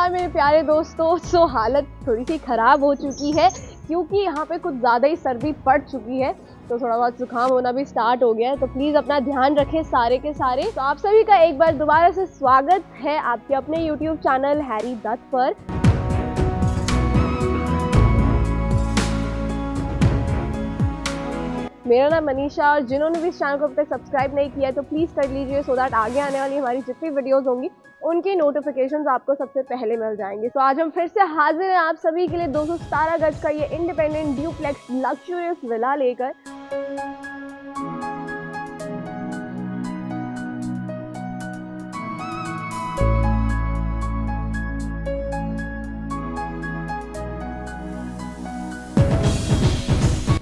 नमस्कार मेरे प्यारे दोस्तों। सो हालत थोड़ी सी ख़राब हो चुकी है क्योंकि यहाँ पे कुछ ज़्यादा ही सर्दी पड़ चुकी है, तो थोड़ा बहुत जुकाम होना भी स्टार्ट हो गया है। तो प्लीज़ अपना ध्यान रखें सारे के सारे। तो आप सभी का एक बार दोबारा से स्वागत है आपके अपने यूट्यूब चैनल हैरी दत्त पर। मेरा नाम मनीषा, और जिन्होंने भी इस चैनल को अब तक सब्सक्राइब नहीं किया है तो प्लीज़ कर लीजिए, सो दैट आगे आने वाली हमारी जितनी वीडियोस होंगी उनकी नोटिफिकेशंस आपको सबसे पहले मिल जाएंगे। तो आज हम फिर से हाजिर हैं आप सभी के लिए 217 गज का ये इंडिपेंडेंट ड्यूप्लेक्स लग्जरियस विला लेकर।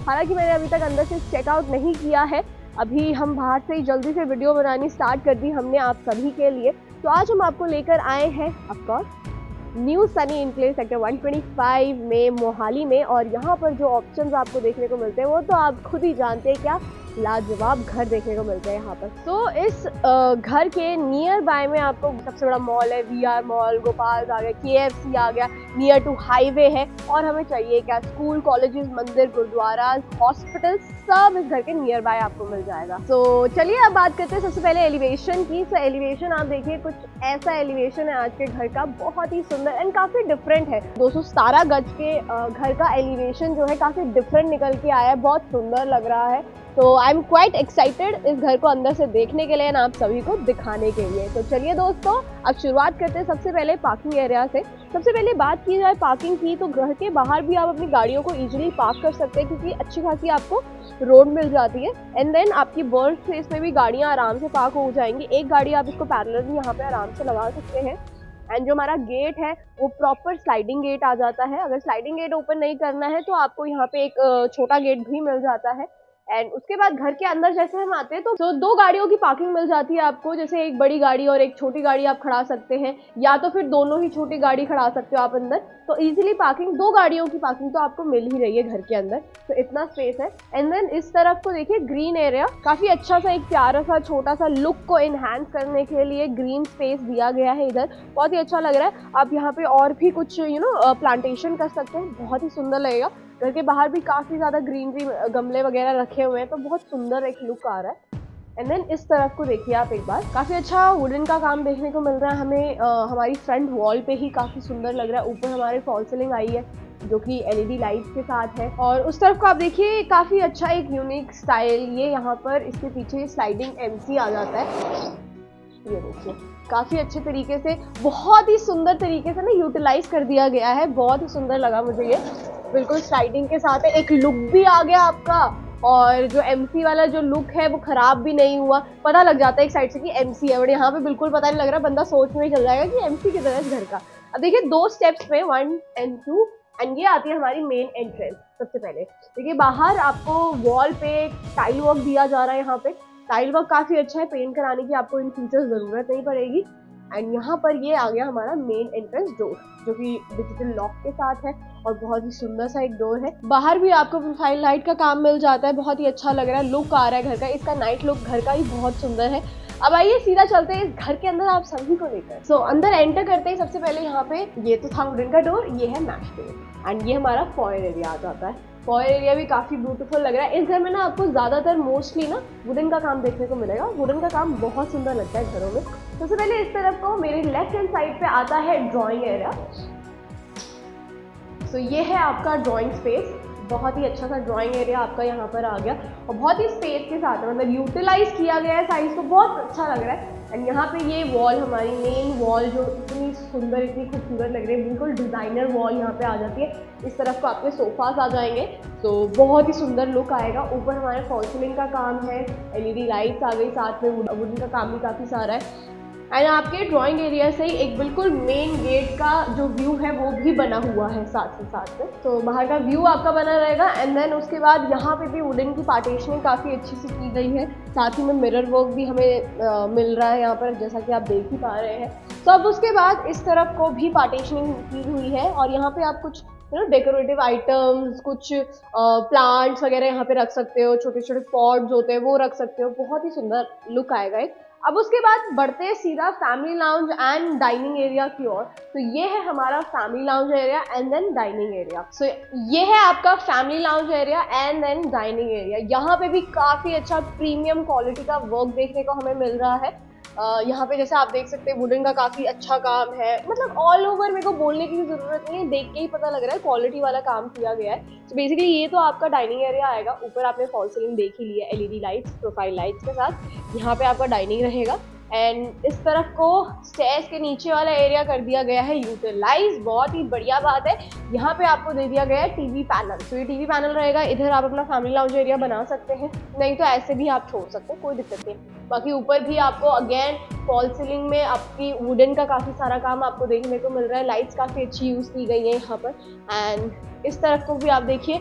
हालांकि मैंने अभी तक अंदर से चेकआउट नहीं किया है, अभी हम बाहर से ही जल्दी से वीडियो बनानी स्टार्ट कर दी हमने आप सभी के लिए। तो आज हम आपको लेकर आए हैं of course new Sunny enclave sector 125 में मोहाली में, और यहाँ पर जो ऑप्शंस आपको देखने को मिलते हैं वो तो आप खुद ही जानते हैं, क्या लाजवाब घर देखने को मिलते हैं यहाँ पर। तो इस घर के नियर बाय में आपको सबसे बड़ा मॉल है, वीआर मॉल, गोपाल आ गया, केएफसी आ गया, नियर टू हाईवे है, और हमें चाहिए क्या, स्कूल, कॉलेजेस, मंदिर, गुरुद्वारा, हॉस्पिटल, सब इस घर के नियर बाय आपको मिल जाएगा। तो चलिए अब बात करते हैं सबसे पहले एलिवेशन की। तो एलिवेशन आप देखिए, कुछ ऐसा एलिवेशन है आज के घर का, बहुत ही सुंदर एंड काफी डिफरेंट है। 217 गज के घर का एलिवेशन जो है काफी डिफरेंट निकल के आया है, बहुत सुंदर लग रहा है। तो आई एम क्वाइट एक्साइटेड इस घर को अंदर से देखने के लिए, आप सभी को दिखाने के लिए। तो चलिए दोस्तों, अब शुरुआत करते हैं सबसे पहले पार्किंग एरिया से। सबसे पहले बात की जाए पार्किंग की, तो घर के बाहर भी आप अपनी गाड़ियों को इजीली पार्क कर सकते हैं क्योंकि अच्छी खासी आपको रोड मिल जाती है। एंड देन आपकी बर्थ स्पेस में भी गाड़ियाँ आराम से पार्क हो जाएंगी। एक गाड़ी आप इसको पैरेलल यहाँ पे आराम से लगा सकते हैं। एंड जो हमारा गेट है वो प्रॉपर स्लाइडिंग गेट आ जाता है। अगर स्लाइडिंग गेट ओपन नहीं करना है तो आपको यहाँ पे एक छोटा गेट भी मिल जाता है। एंड उसके बाद घर के अंदर जैसे हम आते हैं तो दो गाड़ियों की पार्किंग मिल जाती है आपको, जैसे एक बड़ी गाड़ी और एक छोटी गाड़ी आप खड़ा सकते हैं, या तो फिर दोनों ही छोटी गाड़ी खड़ा सकते हो आप अंदर। तो इजीली पार्किंग, दो गाड़ियों की पार्किंग तो आपको मिल ही रही है घर के अंदर, तो इतना स्पेस है। एंड देन इस तरफ को देखिए, ग्रीन एरिया, काफी अच्छा सा एक प्यारा सा छोटा सा लुक को एनहांस करने के लिए ग्रीन स्पेस दिया गया है इधर, बहुत ही अच्छा लग रहा है। आप यहाँ पे और भी कुछ प्लांटेशन कर सकते हैं, बहुत ही सुंदर लगेगा। घर के बाहर भी काफी ज्यादा ग्रीनरी, गमले वगैरह रखे हुए हैं, तो बहुत सुंदर एक लुक आ रहा है। एंड देन इस तरफ को देखिए आप एक बार, काफी अच्छा वुडन का काम देखने को मिल रहा है हमें। हमारी फ्रंट वॉल पे ही काफी सुंदर लग रहा है। ऊपर हमारे फॉल सीलिंग आई है जो कि एलईडी लाइट्स के साथ है। और उस तरफ को आप देखिए, काफी अच्छा एक यूनिक स्टाइल, ये यहाँ पर इसके पीछे स्लाइडिंग एमसी आ जाता है, ये देखिए काफी अच्छे तरीके से, बहुत ही सुंदर तरीके से ना यूटिलाइज कर दिया गया है। बहुत ही सुंदर लगा मुझे ये, बिल्कुल स्लाइडिंग के साथ है, एक लुक भी आ गया आपका। और जो एमसी वाला जो लुक है वो खराब भी नहीं हुआ, पता लग जाता है एक साइड से कि एमसी है, बट यहाँ पे बिल्कुल पता नहीं लग रहा, बंदा सोच में ही चल जाएगा कि एमसी की तरह इस घर का। अब देखिए दो स्टेप्स में, 1 and 2, एंड ये आती है हमारी मेन एंट्रेंस। सबसे पहले देखिए बाहर आपको वॉल पे टाइल वर्क दिया जा रहा है, यहाँ पे टाइल वर्क काफी अच्छा है, पेंट कराने की आपको इन फ्यूचर जरूरत नहीं पड़ेगी। एंड यहाँ पर ये आ गया हमारा मेन एंट्रेंस डोर, जो कि डिजिटल लॉक के साथ है और बहुत ही सुंदर सा एक डोर है। बाहर भी आपको प्रोफाइल लाइट का काम मिल जाता है, बहुत ही अच्छा लग रहा है, लुक आ रहा है घर का। इसका नाइट लुक घर का ही बहुत सुंदर है। अब आइए सीधा चलते हैं इस घर के अंदर आप सभी को लेकर। सो अंदर एंटर करते ही सबसे पहले यहाँ पे, ये तो था वुडन का डोर, ये है मैश डोर, एंड ये हमारा फॉयर एरिया आ जाता है। फॉयर एरिया भी काफी ब्यूटीफुल लग रहा है। इस घर में ना आपको ज्यादातर मोस्टली ना वुडन का काम देखने को मिलेगा। वुडन का काम बहुत सुंदर लगता है घरों में। सबसे पहले इस तरफ को मेरे लेफ्ट हैंड साइड पे आता है ड्राइंग एरिया। तो ये है आपका ड्राइंग स्पेस, बहुत ही अच्छा सा ड्राइंग एरिया आपका यहाँ पर आ गया, और बहुत ही स्पेस के साथ है, मतलब यूटिलाइज किया गया है साइज को, बहुत अच्छा लग रहा है। एंड यहाँ पे ये वॉल, हमारी मेन वॉल जो इतनी सुंदर, इतनी खूबसूरत लग रही है, बिल्कुल डिजाइनर वॉल यहाँ पे आ जाती है। इस तरफ को आपके सोफास आ जाएंगे, तो बहुत ही सुंदर लुक आएगा। ऊपर हमारे फॉल सीलिंग का काम है, एलईडी लाइट्स आ गई, साथ में वुडन का काम भी काफी सारा है। एंड आपके ड्राइंग एरिया से ही एक बिल्कुल मेन गेट का जो व्यू है वो भी बना हुआ है साथ ही साथ में, तो बाहर का व्यू आपका बना रहेगा। एंड देन उसके बाद यहाँ पे भी वुडन की पार्टीशनिंग काफ़ी अच्छी से की गई है, साथ ही में मिरर वर्क भी हमें मिल रहा है यहाँ पर, जैसा कि आप देख ही पा रहे हैं। तो अब उसके बाद इस तरफ को भी पार्टीशनिंग की हुई है, और यहाँ पे आप कुछ डेकोरेटिव आइटम्स, कुछ प्लांट्स वगैरह यहाँ पे रख सकते हो, छोटे छोटे पॉट्स होते हैं वो रख सकते हो, बहुत ही सुंदर लुक आएगा एक। अब उसके बाद बढ़ते हैं सीधा family lounge and dining area की ओर। तो ये है हमारा family lounge area and then dining area. So ये है आपका family lounge area and then dining area. यहाँ पे भी काफी अच्छा प्रीमियम क्वालिटी का वर्क देखने को हमें मिल रहा है। यहाँ पे जैसे आप देख सकते हैं वुडन का काफी अच्छा काम है, मतलब ऑल ओवर मेरे को बोलने की भी जरूरत नहीं है, देख के ही पता लग रहा है क्वालिटी वाला काम किया गया है। तो बेसिकली ये तो आपका डाइनिंग एरिया आएगा। ऊपर आपने फॉल सीलिंग देख ही लिया एलईडी लाइट्स, प्रोफाइल लाइट्स के साथ। यहाँ पे आपका डाइनिंग रहेगा एंड इस तरफ को स्टेयर्स के नीचे वाला एरिया कर दिया गया है यूटिलाइज। बहुत ही बढ़िया बात है। यहाँ पे आपको दे दिया गया है टीवी पैनल। तो ये टीवी पैनल रहेगा, इधर आप अपना फैमिली लाउंज एरिया बना सकते हैं, नहीं तो ऐसे भी आप छोड़ सकते हैं, कोई दिक्कत नहीं। बाकी ऊपर भी आपको अगेन फॉल सीलिंग में आपकी वुडन का काफी सारा काम आपको देखने को मिल रहा है। लाइट्स काफी अच्छी यूज की गई है यहाँ पर। एंड इस तरफ को भी आप देखिए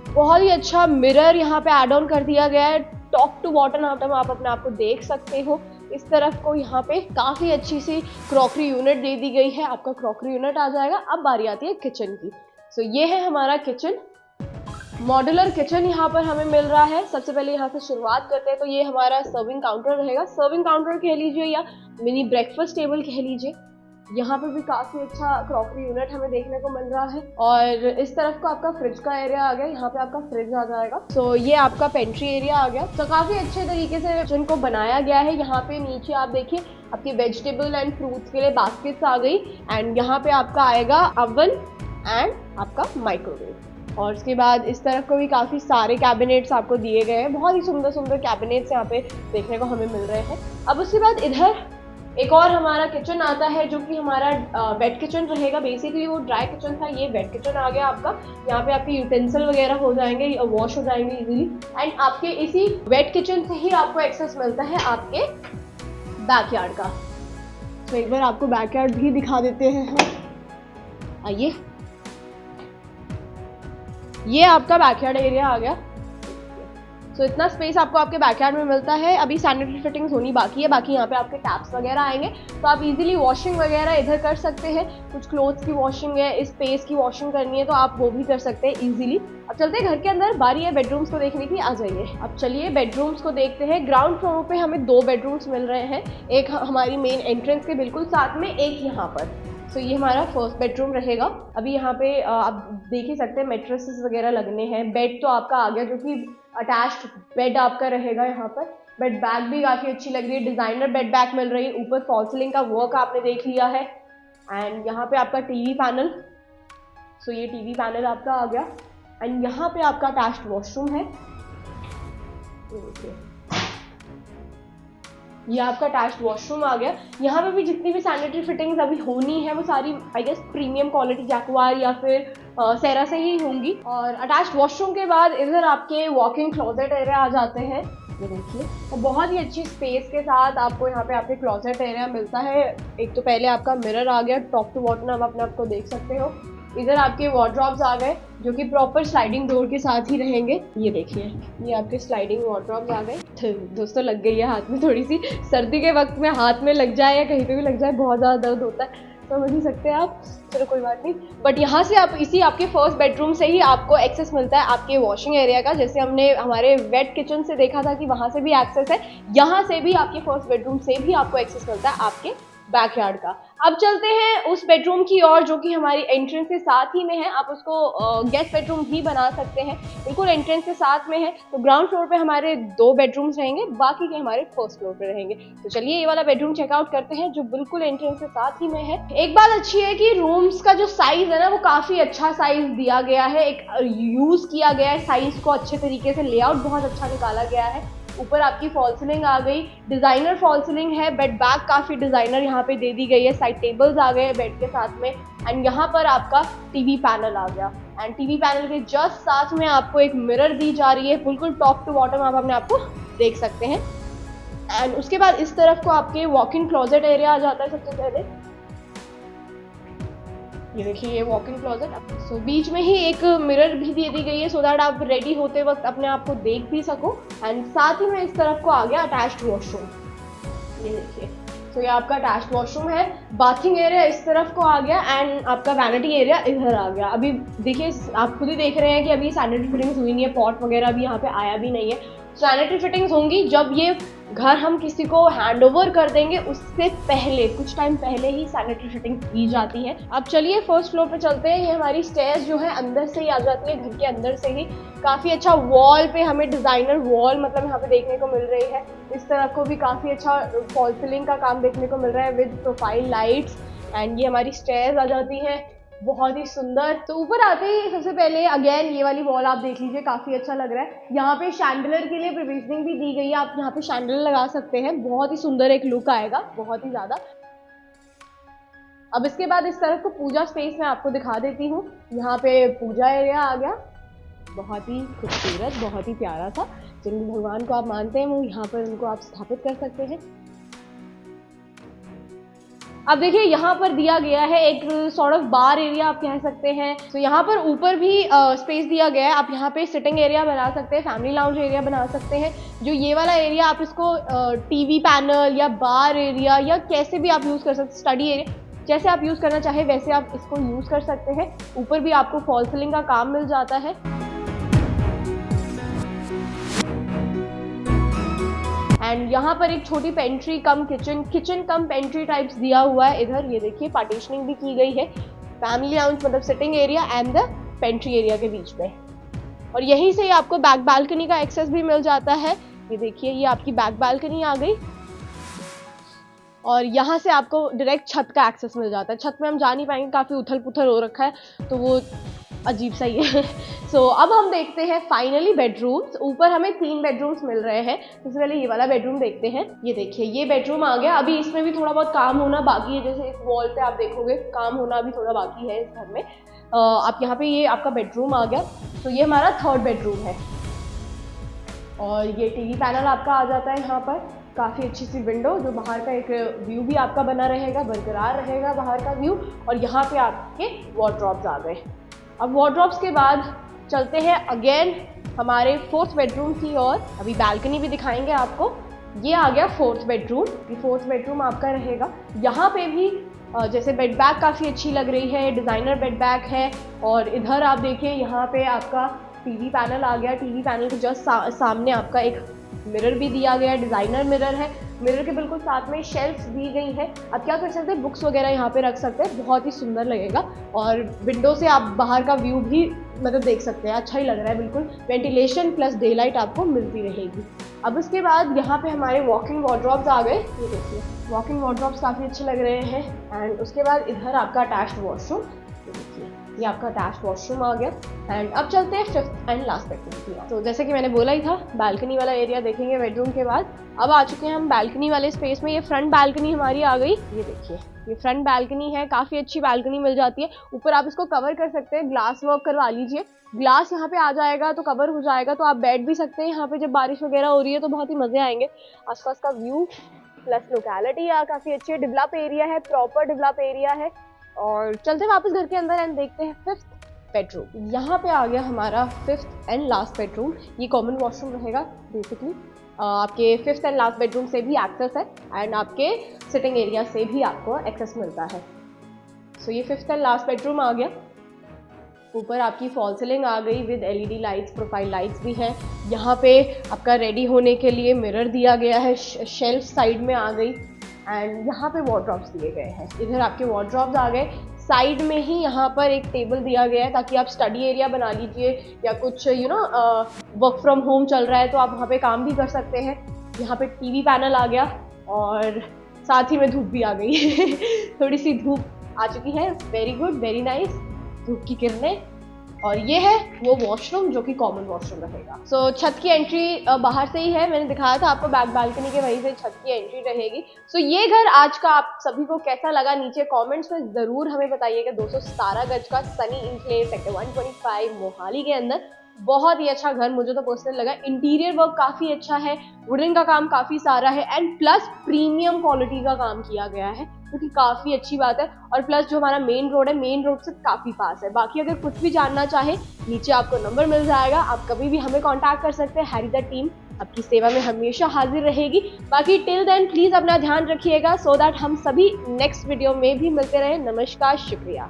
बहुत ही अच्छा मिरर यहाँ पे एड ऑन कर दिया गया है। टॉप टू बॉटम आप अपने आप को देख सकते हो। इस तरफ को यहाँ पे काफी अच्छी सी क्रॉकरी यूनिट दे दी गई है। आपका क्रॉकरी यूनिट आ जाएगा। अब बारी आती है किचन की। सो ये है हमारा किचन। मॉड्यूलर किचन यहाँ पर हमें मिल रहा है। सबसे पहले यहाँ से शुरुआत करते हैं। तो ये हमारा सर्विंग काउंटर रहेगा। सर्विंग काउंटर कह लीजिए या मिनी ब्रेकफास्ट टेबल कह लीजिए। यहाँ पर भी काफी अच्छा क्रॉकरी यूनिट हमें देखने को मिल रहा है। और इस तरफ का आपका फ्रिज का एरिया आ गया। यहाँ पे आपका फ्रिज आ जाएगा। तो ये आपका पेंट्री एरिया आ गया। तो काफी अच्छे तरीके से किचन को बनाया गया है। यहाँ पे नीचे आप देखिए आपके वेजिटेबल एंड फ्रूट्स के लिए बास्केट्स आ गई। एंड यहाँ पे आपका आएगा अवन एंड आपका माइक्रोवेव। और उसके बाद इस तरफ को भी काफी सारे कैबिनेट्स आपको दिए गए हैं। बहुत ही सुंदर सुंदर कैबिनेट्स यहाँ पे देखने को हमें मिल रहे हैं। अब उसके बाद इधर एक और हमारा किचन आता है जो कि हमारा वेट किचन रहेगा। बेसिकली वो ड्राई किचन था, ये वेट किचन आ गया आपका। यहाँ पे आपके यूटेंसिल वगैरह हो जाएंगे, वॉश हो जाएंगे इजीली। एंड आपके इसी वेट किचन से ही आपको एक्सेस मिलता है आपके बैकयार्ड का। तो एक बार आपको बैकयार्ड भी दिखा देते हैं हम। आइए, ये आपका बैकयार्ड एरिया आ गया। तो इतना स्पेस आपको आपके बैकयार्ड में मिलता है। अभी सैनिटरी फिटिंग्स होनी बाकी है। बाकी यहाँ पे आपके टैप्स वगैरह आएंगे, तो आप इजीली वॉशिंग वगैरह इधर कर सकते हैं। कुछ क्लोथ्स की वॉशिंग है, इस स्पेस की वॉशिंग करनी है, तो आप वो भी कर सकते हैं इजीली। अब चलते हैं घर के अंदर। बारी है बेडरूम्स को देखने की, आ जाइए। अब चलिए बेडरूम्स को देखते हैं। ग्राउंड फ्लोर पे हमें 2 बेडरूम्स मिल रहे हैं। एक हमारी मेन एंट्रेंस के बिल्कुल साथ में, एक यहाँ पर। तो ये हमारा फर्स्ट बेडरूम रहेगा। अभी यहाँ पे आप देख ही सकते हैं मैट्रेसेस वगैरह लगने हैं। बेड तो आपका आ गया जो कि अटैच्ड बेड आपका रहेगा। यहाँ पर बेड बैग भी काफ़ी अच्छी लग रही है, डिज़ाइनर बेड बैग मिल रही है। ऊपर फॉल सीलिंग का वर्क आपने देख लिया है। एंड यहाँ पे आपका टीवी पैनल। सो ये टीवी पैनल आपका आ गया। एंड यहाँ पे आपका अटैच्ड वॉशरूम है। ये आपका अटैच्ड वॉशरूम आ गया। यहाँ पे भी जितनी भी सैनिटरी फिटिंग्स अभी होनी है वो सारी I guess premium quality Jaquar या फिर सेरा से ही होंगी। और अटैच्ड वॉशरूम के बाद इधर आपके वॉक इन क्लोजेट एरिया आ जाते हैं। ये देखिए, और बहुत ही अच्छी स्पेस के साथ आपको यहाँ पे आपके क्लोजेट एरिया मिलता है। एक तो पहले आपका मिरर आ गया, टॉप टू बॉटम आप अपने आप को देख सकते हो। इधर आपके वार्डरोब्स आ गए जो कि प्रॉपर स्लाइडिंग डोर के साथ ही रहेंगे। ये देखिए, ये आपके स्लाइडिंग वार्डरोब्स आ गए। दोस्तों लग गई है हाथ में थोड़ी सी। सर्दी के वक्त में हाथ में लग जाए या कहीं पे भी लग जाए बहुत ज़्यादा दर्द होता है, समझ ही सकते हैं आप। चलो कोई बात नहीं। बट यहाँ से आप इसी आपके फर्स्ट बेडरूम से ही आपको एक्सेस मिलता है आपके वॉशिंग एरिया का। जैसे हमने हमारे वेट किचन से देखा था कि वहाँ से भी एक्सेस है, यहाँ से भी आपके फर्स्ट बेडरूम से भी आपको एक्सेस मिलता है आपके बैकयार्ड का। अब चलते हैं उस बेडरूम की ओर जो कि हमारी एंट्रेंस के साथ ही में है। आप उसको गेस्ट बेडरूम भी बना सकते हैं, बिल्कुल एंट्रेंस के साथ में है। तो ग्राउंड फ्लोर पे हमारे 2 बेडरूम्स रहेंगे, बाकी के हमारे फर्स्ट फ्लोर पे रहेंगे। तो चलिए ये वाला बेडरूम चेकआउट करते हैं जो बिल्कुल एंट्रेंस के साथ ही में है। एक बात अच्छी है कि रूम्स का जो साइज है ना वो काफी अच्छा साइज दिया गया है। एक यूज किया गया है साइज को अच्छे तरीके से, लेआउट बहुत अच्छा निकाला गया है। ऊपर आपकी फॉल सीलिंग आ गई, डिजाइनर फॉल सीलिंग है। बेड बैग काफी डिजाइनर यहाँ पे दे दी गई है। साइड टेबल्स आ गए बेड के साथ में। एंड यहाँ पर आपका टीवी पैनल आ गया। एंड टीवी पैनल के जस्ट साथ में आपको एक मिरर दी जा रही है। बिल्कुल टॉप टू बॉटम आप अपने आप को देख सकते हैं। एंड उसके बाद इस तरफ को आपके वॉक इन क्लोजेट एरिया आ जाता है। सबसे पहले ये देखिए, ये वॉक इन क्लोजेट। सो बीच में ही एक मिरर भी दे दी गई है सो दैट आप रेडी होते वक्त अपने आप को देख भी सको। एंड साथ ही में इस तरफ को आ गया अटैच्ड वॉशरूम। ये देखिए, तो ये आपका अटैच्ड वॉशरूम है। बाथिंग एरिया इस तरफ को आ गया एंड आपका वैनिटी एरिया इधर आ गया। अभी देखिए, आप खुद ही देख रहे हैं कि अभी सैनिटरी फिटिंग्स हुई नहीं है, पॉट वगैरह भी यहाँ पे आया भी नहीं है। सैनिटरी फिटिंग्स होंगी जब ये घर हम किसी को हैंड ओवर कर देंगे उससे पहले, कुछ टाइम पहले ही सैनिटरी फिटिंग की जाती है। अब चलिए फर्स्ट फ्लोर पे चलते हैं। ये हमारी स्टेयर्स जो है अंदर से ही आ जाती है, घर के अंदर से ही। काफ़ी अच्छा वॉल पे हमें डिज़ाइनर वॉल मतलब यहाँ पे देखने को मिल रही है। इस तरफ को भी काफ़ी अच्छा फॉल सीलिंग का काम देखने को मिल रहा है विद प्रोफाइल लाइट्स। एंड ये हमारी स्टेयर्स आ जाती हैं, बहुत ही सुंदर। तो ऊपर आते ही सबसे पहले अगेन ये वाली वॉल आप देख लीजिए, काफ़ी अच्छा लग रहा है। यहाँ पे शैंडलर के लिए प्रोविजनिंग भी दी गई है, आप यहाँ पे शैंडलर लगा सकते हैं, बहुत ही सुंदर एक लुक आएगा, बहुत ही ज़्यादा। अब इसके बाद इस तरफ को पूजा स्पेस मैं आपको दिखा देती हूँ। यहाँ पे पूजा एरिया आ गया, बहुत ही खूबसूरत, बहुत ही प्यारा था। जिन भगवान को आप मानते हैं वो यहाँ पर उनको आप स्थापित कर सकते हैं। अब देखिए यहाँ पर दिया गया है एक सॉर्ट ऑफ बार एरिया आप कह सकते हैं। तो यहाँ पर ऊपर भी स्पेस दिया गया है, आप यहाँ पे सिटिंग एरिया बना सकते हैं, फैमिली लाउंज एरिया बना सकते हैं। जो ये वाला एरिया आप इसको टीवी पैनल या बार एरिया या कैसे भी आप यूज़ कर सकते हैं, स्टडी एरिया, जैसे आप यूज़ करना चाहे वैसे आप इसको यूज़ कर सकते हैं। ऊपर भी आपको फॉल सीलिंग का काम मिल जाता है। एंड यहाँ पर एक छोटी पेंट्री कम किचन कम पेंट्री टाइप्स दिया हुआ है। इधर ये देखिए पार्टीशनिंग भी की गई है, फैमिली लाउंज मतलब sitting area and the pantry area के बीच में। और यहीं से आपको बैक बालकनी का एक्सेस भी मिल जाता है। ये देखिए ये आपकी बैक बालकनी आ गई और यहाँ से आपको डायरेक्ट छत का एक्सेस मिल जाता है। छत में हम जा नहीं पाएंगे, काफ़ी उथल पुथल हो रखा है तो वो अजीब सा ही है। सो अब हम देखते हैं फाइनली बेडरूम्स। ऊपर हमें 3 बेडरूम्स मिल रहे हैं। सबसे पहले ये वाला बेडरूम देखते हैं। ये देखिए ये बेडरूम आ गया। अभी इसमें भी थोड़ा बहुत काम होना बाकी है, जैसे इस वॉल पे आप देखोगे काम होना भी थोड़ा बाकी है इस घर में। आप यहाँ पे ये आपका बेडरूम आ गया। तो ये हमारा 3rd बेडरूम है और ये टीवी पैनल आपका आ जाता है यहाँ पर। काफ़ी अच्छी सी विंडो, जो बाहर का एक व्यू भी आपका बना रहेगा, बरकरार रहेगा बाहर का व्यू। और यहाँ पे आपके वॉर्डरोब्स आ गए। अब वॉर्डरोब्स के बाद चलते हैं अगेन हमारे 4th बेडरूम की ओर। अभी बालकनी भी दिखाएंगे आपको। ये आ गया 4th बेडरूम। ये 4th बेडरूम आपका रहेगा। यहाँ पे भी जैसे बेड बैग काफ़ी अच्छी लग रही है, डिज़ाइनर बेड बैग है। और इधर आप देखिए यहाँ पे आपका टीवी पैनल आ गया। टीवी पैनल के जस्ट सामने आपका एक मिरर भी दिया गया है, डिज़ाइनर मिरर है। मिरर के बिल्कुल साथ में शेल्फ्स दी गई है। आप क्या कर सकते हैं, बुक्स वगैरह यहाँ पे रख सकते हैं, बहुत ही सुंदर लगेगा। और विंडो से आप बाहर का व्यू भी मतलब देख सकते हैं, अच्छा ही लग रहा है बिल्कुल। वेंटिलेशन प्लस डे लाइट आपको मिलती रहेगी। अब इसके बाद यहाँ पे हमारे वॉकिंग वॉर्डरोब्स आ गए। ये देखिए वॉकिंग वॉर्डरोब्स काफ़ी अच्छे लग रहे हैं। एंड उसके बाद इधर आपका अटैच्ड वॉशरूम, देखिए ये आपका अटैच्ड वॉशरूम आ गया। एंड अब चलते हैं 5th एंड लास्ट बेडरूम की। तो जैसे कि मैंने बोला ही था, बालकनी वाला एरिया देखेंगे बेडरूम के बाद। अब आ चुके हैं हम बालकनी वाले स्पेस में। ये फ्रंट बालकनी हमारी आ गई। ये देखिए ये फ्रंट बालकनी है, काफ़ी अच्छी बालकनी मिल जाती है। ऊपर आप इसको कवर कर सकते हैं, ग्लास वर्क करवा लीजिए। ग्लास यहाँ पे आ जाएगा तो कवर हो जाएगा, तो आप बैठ भी सकते हैं यहाँ पे। जब बारिश वगैरह हो रही है तो बहुत ही मज़े आएंगे। आसपास का व्यू प्लस लोकेलिटी काफ़ी अच्छी है, डेवलप एरिया है, प्रॉपर डेवलप एरिया है। और चलते वापस घर के अंदर एंड देखते हैं 5th बेडरूम। यहाँ पे आ गया हमारा 5th एंड लास्ट बेडरूम। ये कॉमन वॉशरूम रहेगा बेसिकली। आपके 5th एंड लास्ट बेडरूम से भी एक्सेस है एंड आपके सिटिंग एरिया से भी आपको एक्सेस मिलता है। सो ये 5th एंड लास्ट बेडरूम आ गया। ऊपर आपकी फॉल सीलिंग आ गई with LED lights, profile lights भी हैं। यहाँ पे आपका रेडी होने के लिए मिरर दिया गया है, शेल्फ साइड में आ गई। एंड यहाँ पे वॉर्डरोब्स दिए गए हैं। इधर आपके वॉर्डरोब्स आ गए। साइड में ही यहाँ पर एक टेबल दिया गया है ताकि आप स्टडी एरिया बना लीजिए या कुछ वर्क फ्रॉम होम चल रहा है तो आप वहाँ पे काम भी कर सकते हैं। यहाँ पे टीवी पैनल आ गया और साथ ही में धूप भी आ गई। थोड़ी सी धूप आ चुकी है। वेरी गुड, वेरी नाइस, धूप की किरणें। और ये है वो वॉशरूम जो कि कॉमन वॉशरूम रहेगा। सो छत की एंट्री बाहर से ही है, मैंने दिखाया था आपको बैक बालकनी के, वहीं से छत की एंट्री रहेगी। सो ये घर आज का आप सभी को कैसा लगा नीचे कमेंट्स में ज़रूर हमें बताइएगा। 217 गज का सनी इनक्लेव सेक्टर 125 मोहाली के अंदर बहुत ही अच्छा घर मुझे तो पर्सनल लगा। इंटीरियर वर्क काफ़ी अच्छा है, वुडन का काम काफ़ी सारा है एंड प्लस प्रीमियम क्वालिटी का काम किया गया है जो कि काफ़ी अच्छी बात है। और प्लस जो हमारा मेन रोड है, मेन रोड से काफ़ी पास है। बाकी अगर कुछ भी जानना चाहे नीचे आपको नंबर मिल जाएगा, आप कभी भी हमें कॉन्टैक्ट कर सकते हैं। हैरी द टीम आपकी सेवा में हमेशा हाजिर रहेगी। बाकी टिल देन प्लीज़ अपना ध्यान रखिएगा सो दैट हम सभी नेक्स्ट वीडियो में भी मिलते रहें। नमस्कार, शुक्रिया।